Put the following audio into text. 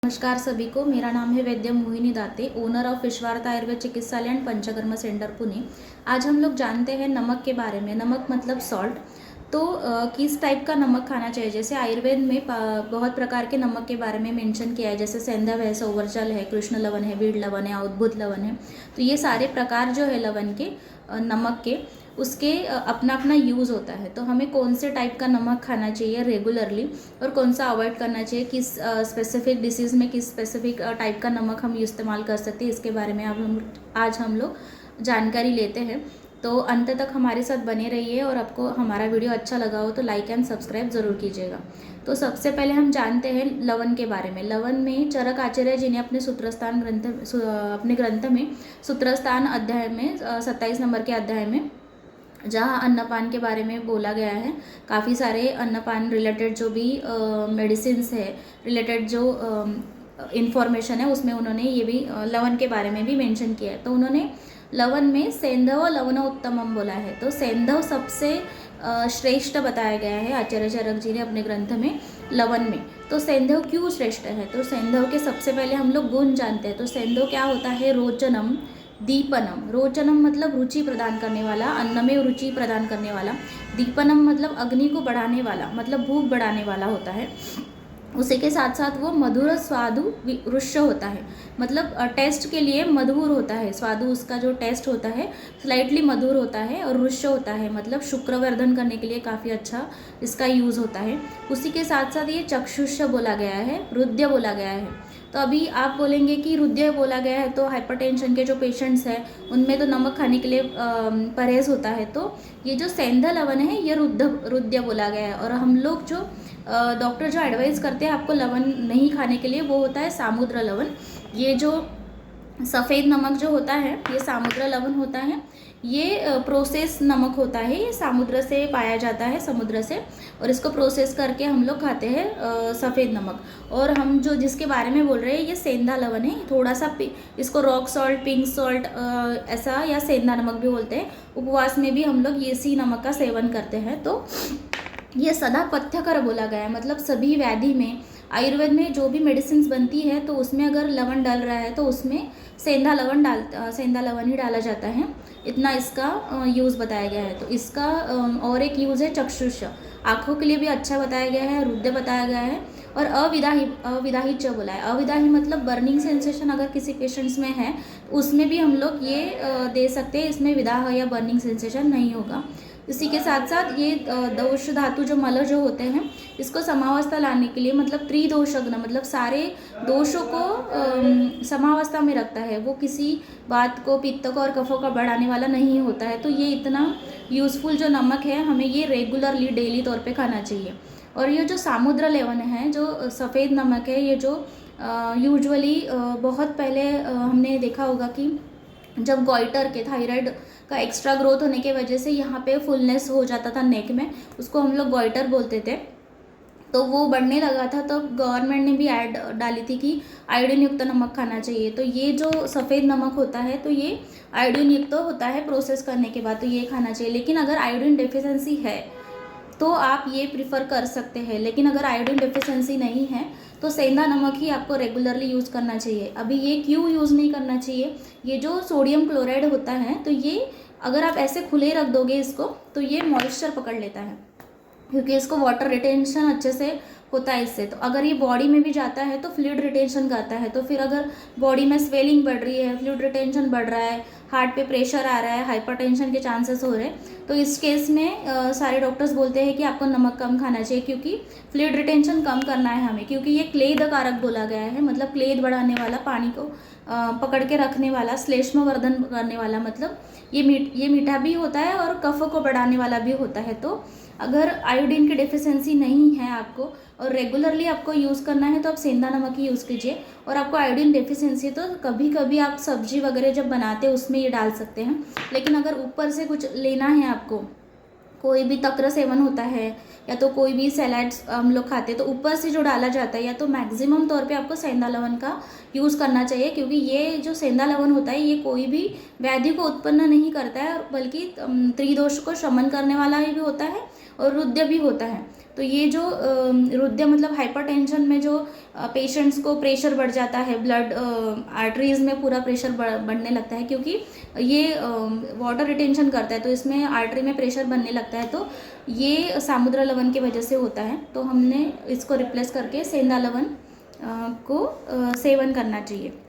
नमस्कार सभी को। मेरा नाम है वैद्य मोहिनी दाते, ओनर ऑफ विश्वार्थ आयुर्वेद चिकित्सालय एंड पंचकर्म सेंटर पुणे। आज हम लोग जानते हैं नमक के बारे में। नमक मतलब सॉल्ट। तो किस टाइप का नमक खाना चाहिए। जैसे आयुर्वेद में बहुत प्रकार के नमक के बारे में मेंशन किया है। जैसे सेंधव है, सौवर्जल है, कृष्ण लवण है, बीड़ लवण है, अद्भुत लवण है। तो ये सारे प्रकार जो है लवण के, नमक के, उसके अपना अपना यूज़ होता है। तो हमें कौन से टाइप का नमक खाना चाहिए रेगुलरली और कौन सा अवॉइड करना चाहिए, किस स्पेसिफिक डिसीज़ में किस स्पेसिफिक टाइप का नमक हम इस्तेमाल कर सकते हैं, इसके बारे में आज हम लोग जानकारी लेते हैं। तो अंत तक हमारे साथ बने रहिए और आपको हमारा वीडियो अच्छा लगा हो तो लाइक एंड सब्सक्राइब ज़रूर कीजिएगा। तो सबसे पहले हम जानते हैं लवण के बारे में। लवण में चरक आचार्य जी ने अपने ग्रंथ में सूत्रस्थान अध्याय में 27 नंबर के अध्याय में, जहाँ अन्नपान के बारे में बोला गया है, काफ़ी सारे अन्नपान रिलेटेड जो भी मेडिसिन्स है, रिलेटेड जो इंफॉर्मेशन है, उसमें उन्होंने ये भी लवण के बारे में भी मेंशन किया है। तो उन्होंने लवण में सेंधव लवण उत्तमम बोला है। तो सेंधव सबसे श्रेष्ठ बताया गया है आचार्य चरक जी ने अपने ग्रंथ में लवण में। तो सेंधव क्यों श्रेष्ठ है, तो सेंधव के सबसे पहले हम लोग गुण जानते हैं। तो सेंधव क्या होता है, रोचनम दीपनम। रोचनम मतलब रुचि प्रदान करने वाला, अन्न में रुचि प्रदान करने वाला। दीपनम मतलब अग्नि को बढ़ाने वाला, मतलब भूख बढ़ाने वाला होता है। उसी के साथ साथ वो मधुर स्वादु रुष्य होता है, मतलब टेस्ट के लिए मधुर होता है। स्वादु उसका जो टेस्ट होता है स्लाइटली मधुर होता है, और रुष्य होता है मतलब शुक्रवर्धन करने के लिए काफ़ी अच्छा इसका यूज़ होता है। उसी के साथ साथ ये चक्षुष्य बोला गया है, रुद्य बोला गया है। तो अभी आप बोलेंगे कि रुद्य बोला गया है तो हाइपरटेंशन के जो पेशेंट्स हैं उनमें तो नमक खाने के लिए परहेज होता है। तो ये जो सेंध लवण है ये रुद्य बोला गया है। और हम लोग जो डॉक्टर जो एडवाइस करते हैं आपको लवण नहीं खाने के लिए, वो होता है सामुद्र लवण। ये जो सफ़ेद नमक जो होता है ये सामुद्र लवण होता है। ये प्रोसेस नमक होता है, ये समुद्र से पाया जाता है, समुद्र से, और इसको प्रोसेस करके हम लोग खाते हैं सफ़ेद नमक। और हम जो जिसके बारे में बोल रहे हैं ये सेंधा लवण है। थोड़ा सा इसको रॉक सॉल्ट, पिंक सॉल्ट ऐसा, या सेंधा नमक भी बोलते हैं। उपवास में भी हम लोग ये सी नमक का सेवन करते हैं। तो ये सदा पथ्यकर बोला गया है, मतलब सभी व्याधि में, आयुर्वेद में जो भी मेडिसिन बनती है तो उसमें अगर लवण डल रहा है तो उसमें सेंधा लवण ही डाला जाता है। इतना इसका यूज़ बताया गया है। तो इसका और एक यूज़ है चक्षुष, आँखों के लिए भी अच्छा बताया गया है, रुद्र बताया गया है। और अविदाही च बोला है। अविदाही मतलब बर्निंग सेंसेशन अगर किसी पेशेंट्स में है तो उसमें भी हम लोग ये दे सकते हैं, इसमें विदाह या बर्निंग सेंसेशन नहीं होगा। इसी के साथ साथ ये दोष धातु जो मल जो होते हैं इसको समावस्था लाने के लिए, मतलब त्रिदोषग्न, मतलब सारे दोषों को समावस्था में रखता है। वो किसी बात को, पित्त को और कफों का बढ़ाने वाला नहीं होता है। तो ये इतना यूज़फुल जो नमक है, हमें ये रेगुलरली डेली तौर पे खाना चाहिए। और ये जो सामुद्र लेवन है, जो सफ़ेद नमक है, ये जो यूजुअली बहुत पहले हमने देखा होगा कि जब गॉइटर के, थायराइड का एक्स्ट्रा ग्रोथ होने की वजह से यहाँ पे फुलनेस हो जाता था नेक में, उसको हम लोग गॉइटर बोलते थे। तो वो बढ़ने लगा था, तो गवर्नमेंट ने भी ऐड डाली थी कि आयोडीन युक्त नमक खाना चाहिए। तो ये जो सफ़ेद नमक होता है तो ये आयोडीन युक्त होता है प्रोसेस करने के बाद, तो ये खाना चाहिए। लेकिन अगर आयोडीन डेफिशिएंसी है तो आप ये प्रिफर कर सकते हैं। लेकिन अगर आयोडीन डेफिशिएंसी नहीं है तो सेंधा नमक ही आपको रेगुलरली यूज़ करना चाहिए। अभी ये क्यों यूज़ नहीं करना चाहिए, ये जो सोडियम क्लोराइड होता है तो ये अगर आप ऐसे खुले रख दोगे इसको तो ये मॉइस्चर पकड़ लेता है, क्योंकि इसको वाटर रिटेंशन अच्छे से होता है इससे। तो अगर ये बॉडी में भी जाता है तो फ्लूइड रिटेंशन करता है। तो फिर अगर बॉडी में स्वेलिंग बढ़ रही है, फ्लूइड रिटेंशन बढ़ रहा है, हार्ट पे प्रेशर आ रहा है, हाइपरटेंशन के चांसेस हो रहे हैं, तो इस केस में सारे डॉक्टर्स बोलते हैं कि आपको नमक कम खाना चाहिए, क्योंकि फ्लूइड रिटेंशन कम करना है हमें। क्योंकि ये क्लेद कारक बोला गया है, मतलब क्लेद बढ़ाने वाला, पानी को पकड़ के रखने वाला, श्लेष्मवर्धन करने वाला, मतलब ये मीठा भी होता है और कफ को बढ़ाने वाला भी होता है। तो अगर आयोडीन की डेफिशिएंसी नहीं है आपको और रेगुलरली आपको यूज़ करना है तो आप सेंधा नमक ही यूज़ कीजिए। और आपको आयोडीन डेफिशिएंसी है तो कभी कभी आप सब्जी वगैरह जब बनाते हैं उसमें ये डाल सकते हैं। लेकिन अगर ऊपर से कुछ लेना है आपको, कोई भी तक्र सेवन होता है या तो कोई भी सैलड्स हम लोग खाते हैं, तो ऊपर से जो डाला जाता है, या तो मैक्सिमम तौर पे आपको सेंधा लवण का यूज़ करना चाहिए। क्योंकि ये जो सेंधा लवण होता है ये कोई भी व्याधि को उत्पन्न नहीं करता है, बल्कि त्रिदोष को शमन करने वाला ही भी होता है और रुद्र भी होता है। तो ये जो हृदय मतलब हाइपरटेंशन में जो पेशेंट्स को प्रेशर बढ़ जाता है, ब्लड आर्टरीज में पूरा प्रेशर बढ़ने लगता है, क्योंकि ये वाटर रिटेंशन करता है, तो इसमें आर्टरी में प्रेशर बनने लगता है, तो ये सामुद्रा लवण की वजह से होता है। तो हमने इसको रिप्लेस करके सेंधा लवण को सेवन करना चाहिए।